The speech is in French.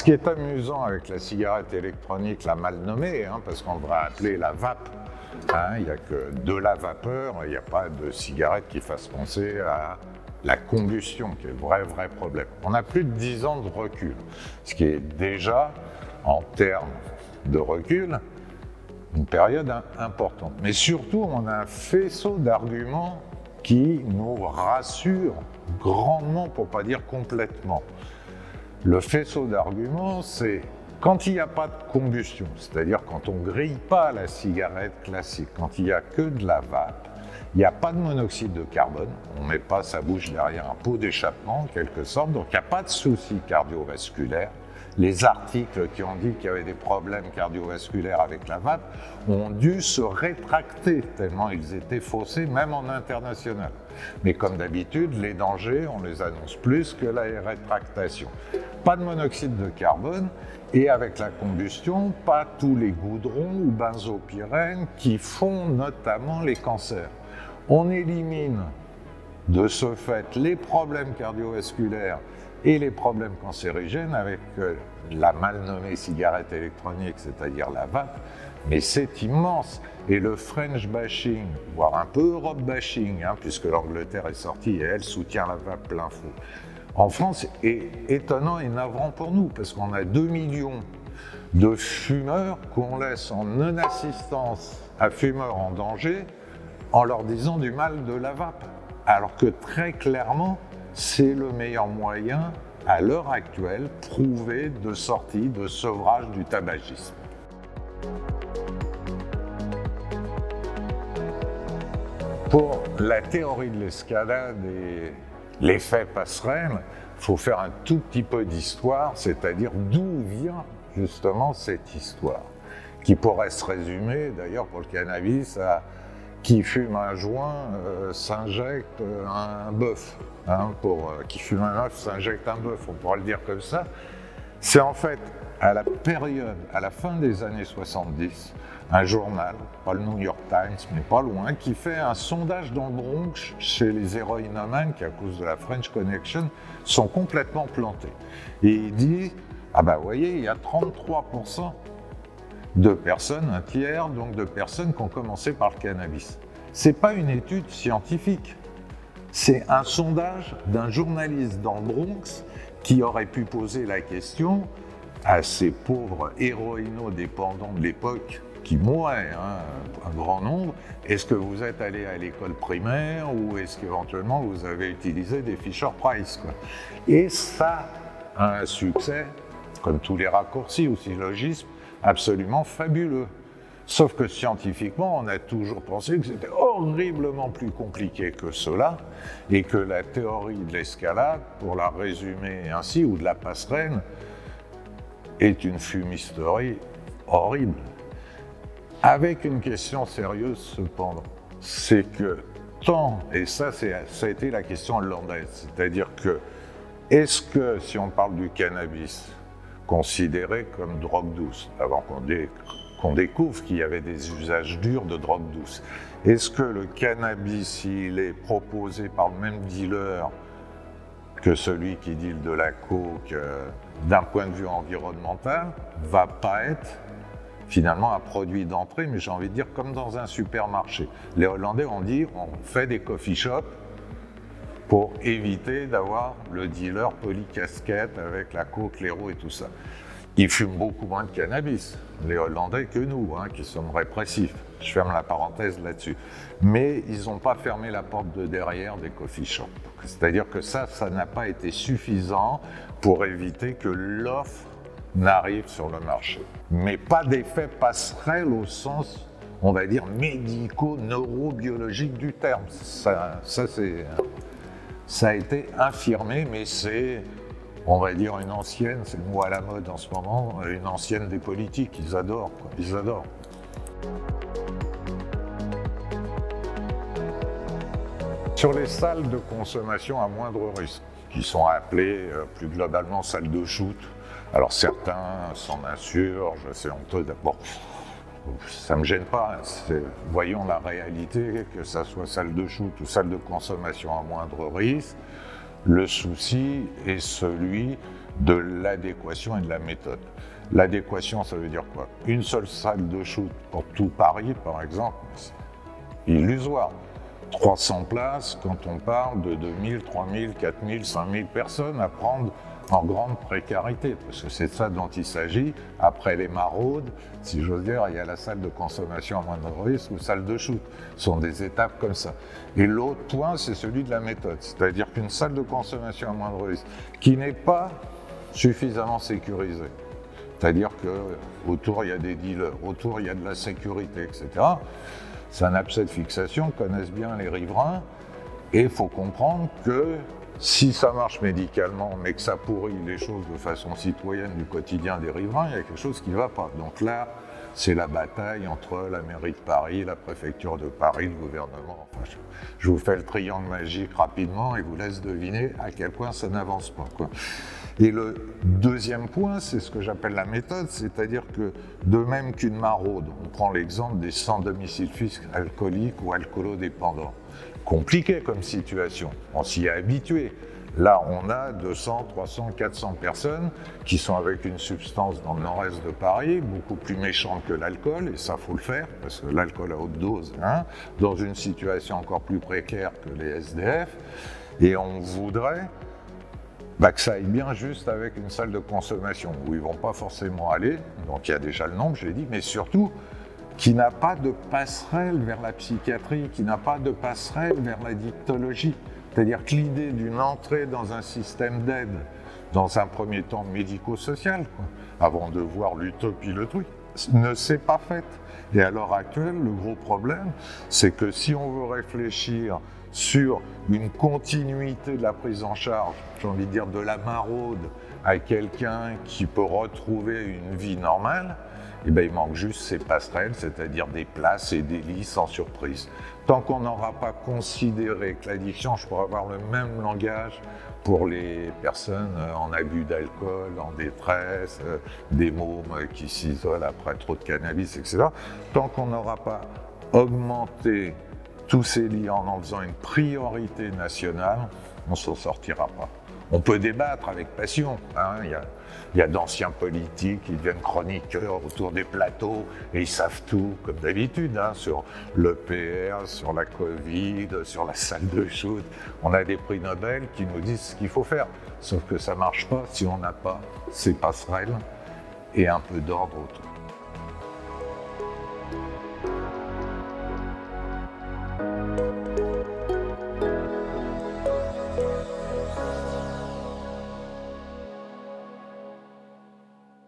Ce qui est amusant avec la cigarette électronique, la mal nommée, parce qu'on devrait appeler la vape, il n'y a que de la vapeur, il n'y a pas de cigarette qui fasse penser à la combustion, qui est le vrai problème. On a plus de 10 ans de recul, ce qui est déjà, en termes de recul, une période importante. Mais surtout, on a un faisceau d'arguments qui nous rassure grandement, pour ne pas dire complètement. Le faisceau d'arguments, c'est quand il n'y a pas de combustion, c'est-à-dire quand on ne grille pas la cigarette classique, quand il n'y a que de la vape, il n'y a pas de monoxyde de carbone, on ne met pas sa bouche derrière un pot d'échappement en quelque sorte, donc il n'y a pas de souci cardiovasculaire. Les articles qui ont dit qu'il y avait des problèmes cardiovasculaires avec la vape ont dû se rétracter tellement ils étaient faussés, même en international. Mais comme d'habitude, les dangers, on les annonce plus que la rétractation. Pas de monoxyde de carbone et avec la combustion, pas tous les goudrons ou benzopyrènes qui font notamment les cancers. On élimine de ce fait les problèmes cardiovasculaires et les problèmes cancérigènes avec la mal nommée cigarette électronique, c'est-à-dire la vape, mais c'est immense. Et le French bashing, voire un peu Europe bashing, puisque l'Angleterre est sortie et elle soutient la vape plein fou, en France est étonnant et navrant pour nous, parce qu'on a 2 millions de fumeurs qu'on laisse en non-assistance à fumeurs en danger en leur disant du mal de la vape, alors que très clairement, c'est le meilleur moyen, à l'heure actuelle, prouvé de sortie, de sevrage du tabagisme. Pour la théorie de l'escalade et l'effet passerelle, il faut faire un tout petit peu d'histoire, c'est-à-dire d'où vient justement cette histoire, qui pourrait se résumer, d'ailleurs pour le cannabis, à qui fume un joint s'injecte un bœuf. Qui fume un œuf s'injecte un bœuf, on pourrait le dire comme ça. C'est en fait à la fin des années 70, un journal, pas le New York Times, mais pas loin, qui fait un sondage dans le Bronx chez les héroïnomanes qui, à cause de la French Connection, sont complètement plantés. Et il dit, vous voyez, il y a 33% de personnes, un tiers donc de personnes qui ont commencé par le cannabis. C'est pas une étude scientifique, c'est un sondage d'un journaliste dans le Bronx qui aurait pu poser la question à ces pauvres héroïno-dépendants de l'époque qui mouraient, un grand nombre, est-ce que vous êtes allé à l'école primaire ou est-ce qu'éventuellement vous avez utilisé des Fisher-Price, quoi. Et ça a un succès, comme tous les raccourcis ou syllogismes, absolument fabuleux. Sauf que scientifiquement, on a toujours pensé que c'était horriblement plus compliqué que cela et que la théorie de l'escalade, pour la résumer ainsi, ou de la passerelle, est une fumisterie horrible. Avec une question sérieuse cependant, c'est que et ça a été la question hollandaise, c'est-à-dire que, est-ce que, si on parle du cannabis, considéré comme drogue douce, avant qu'on découvre qu'il y avait des usages durs de drogue douce. Est-ce que le cannabis, il est proposé par le même dealer que celui qui deal de la coke, d'un point de vue environnemental, va pas être finalement un produit d'entrée, mais j'ai envie de dire comme dans un supermarché. Les Hollandais ont dit, on fait des coffee shops pour éviter d'avoir le dealer polycasquette avec la coke, l'héros et tout ça. Ils fument beaucoup moins de cannabis, les Hollandais, que nous, qui sommes répressifs. Je ferme la parenthèse là-dessus. Mais ils n'ont pas fermé la porte de derrière des coffee shops. C'est-à-dire que ça n'a pas été suffisant pour éviter que l'offre n'arrive sur le marché. Mais pas d'effet passerelle au sens, on va dire, médico-neurobiologique du terme. Ça a été infirmé, mais c'est, on va dire, une ancienne, c'est le mot à la mode en ce moment, une ancienne des politiques, ils adorent, quoi. Ils adorent. Sur les salles de consommation à moindre risque, qui sont appelées plus globalement salles de shoot, alors certains s'en insurgent, c'est honteux d'abord. Ça ne me gêne pas, voyons la réalité, que ça soit salle de shoot ou salle de consommation à moindre risque. Le souci est celui de l'adéquation et de la méthode. L'adéquation, ça veut dire quoi? Une seule salle de shoot pour tout Paris, par exemple, c'est illusoire. 300 places quand on parle de 2000, 3000, 4000, 5000 personnes à prendre en grande précarité, parce que c'est de ça dont il s'agit. Après les maraudes, si j'ose dire, il y a la salle de consommation à moindre risque ou salle de shoot. Ce sont des étapes comme ça. Et l'autre point, c'est celui de la méthode, c'est-à-dire qu'une salle de consommation à moindre risque qui n'est pas suffisamment sécurisée, c'est-à-dire qu'autour il y a des dealers, autour il y a de la sécurité, etc. C'est un abcès de fixation, connaissent bien les riverains, et il faut comprendre que si ça marche médicalement, mais que ça pourrit les choses de façon citoyenne du quotidien des riverains, il y a quelque chose qui ne va pas. Donc là, c'est la bataille entre la mairie de Paris, la préfecture de Paris, le gouvernement. Enfin, je vous fais le triangle magique rapidement et vous laisse deviner à quel point ça n'avance pas, quoi. Et le deuxième point, c'est ce que j'appelle la méthode, c'est-à-dire que de même qu'une maraude, on prend l'exemple des sans-domicile fixe alcooliques ou alcoolodépendants. Compliqué comme situation, on s'y est habitué. Là, on a 200, 300, 400 personnes qui sont avec une substance dans le nord-est de Paris, beaucoup plus méchante que l'alcool, et ça, faut le faire, parce que l'alcool à haute dose, dans une situation encore plus précaire que les SDF, et on voudrait que ça aille bien juste avec une salle de consommation, où ils ne vont pas forcément aller, donc il y a déjà le nombre, je l'ai dit, mais surtout, qui n'a pas de passerelle vers la psychiatrie, qui n'a pas de passerelle vers la dictologie. C'est-à-dire que l'idée d'une entrée dans un système d'aide, dans un premier temps médico-social, avant de voir l'utopie, le truc, ne s'est pas faite. Et à l'heure actuelle, le gros problème, c'est que si on veut réfléchir sur une continuité de la prise en charge, j'ai envie de dire de la maraude, à quelqu'un qui peut retrouver une vie normale, il manque juste ces passerelles, c'est-à-dire des places et des lits sans surprise. Tant qu'on n'aura pas considéré que l'addiction, je pourrais avoir le même langage pour les personnes en abus d'alcool, en détresse, des mômes qui s'isolent après trop de cannabis, etc. Tant qu'on n'aura pas augmenté tous ces lits en faisant une priorité nationale, on ne s'en sortira pas. On peut débattre avec passion, il y a d'anciens politiques qui deviennent chroniqueurs autour des plateaux et ils savent tout, comme d'habitude, sur l'EPR, sur la Covid, sur la salle de shoot. On a des prix Nobel qui nous disent ce qu'il faut faire, sauf que ça ne marche pas si on n'a pas ces passerelles et un peu d'ordre autour.